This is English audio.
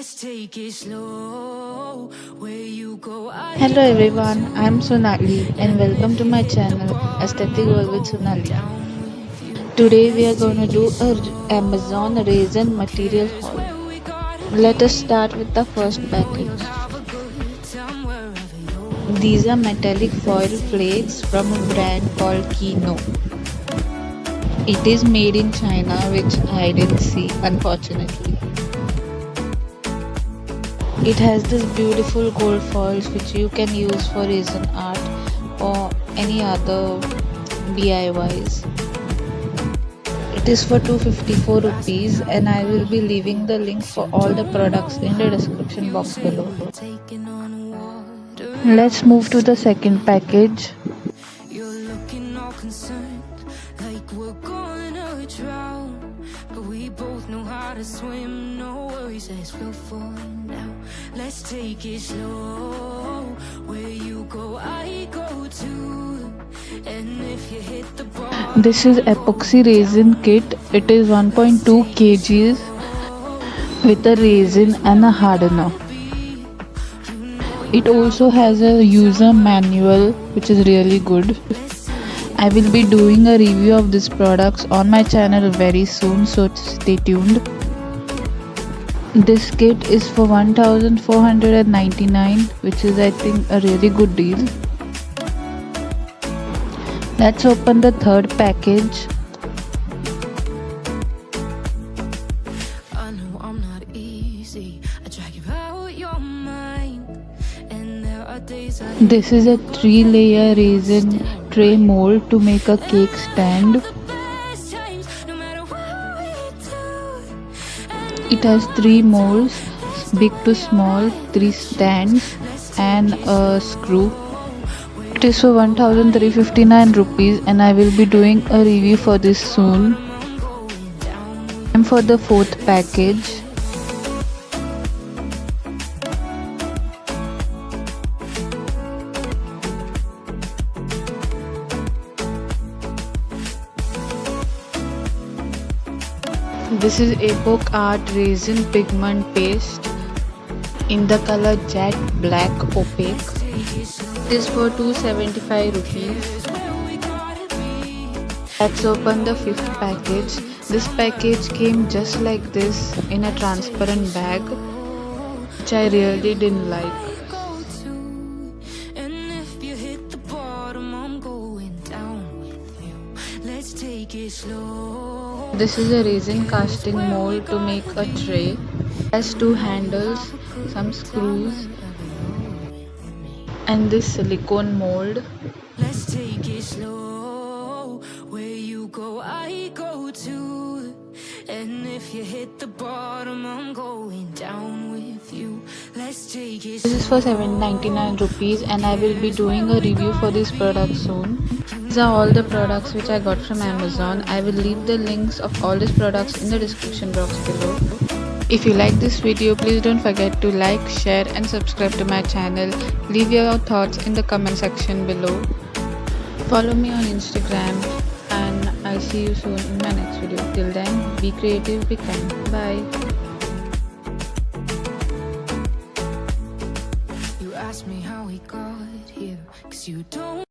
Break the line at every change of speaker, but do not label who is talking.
Hello everyone, I am Sonali and welcome to my channel Aesthetic World with Sonali. Today we are going to do a Amazon Resin material haul. Let us start with the first package. These are metallic foil flakes from a brand called Kinno. It is made in China, which I didn't see, unfortunately. It has this beautiful gold foils which you can use for resin art or any other DIYs. It is for 254 rupees and I will be leaving the link for all the products in the description box below. Let's move to the second package. We're gonna drown, but we both know how to swim. No worries as we'll fall now. Let's take it slow. Where you go, I go too. And if you hit the bar, this is epoxy resin kit. It is 1.2 kgs with a resin and a hardener. It also has a user manual which is really good. I will be doing a review of these products on my channel very soon, so stay tuned. This kit is for 1499, which is I think a really good deal. Let's open the third package. I know I'm not easy. I drag you out your mind. And there are days this is a 3-layer resin tray mold to make a cake stand. It has 3 molds, big to small, 3 stands and a screw. It is for 1359 rupees and I will be doing a review for this soon. And for the fourth package. This is Epoke Art Resin Pigment Paste in the color Jet Black Opaque. It is for 275 rupees. Let's open the fifth package. This package came just like this in a transparent bag, which I really didn't like. This is a resin casting mold to make a tray. It has 2 handles, some screws, and this silicone mold. Let's take it slow. Where you go, I go too. And if you hit the bottom, I'm going down with you. Let's take it slow. This is for 799 rupees and I will be doing a review for this product soon. These are all the products which I got from Amazon. I will leave the links of all these products in the description box below. If you like this video, please don't forget to like, share and subscribe to my channel. Leave your thoughts in the comment section below. Follow me on Instagram and I'll see you soon in my next video. Till then, be creative, be kind. Bye. You ask me how we got here, 'cause you don't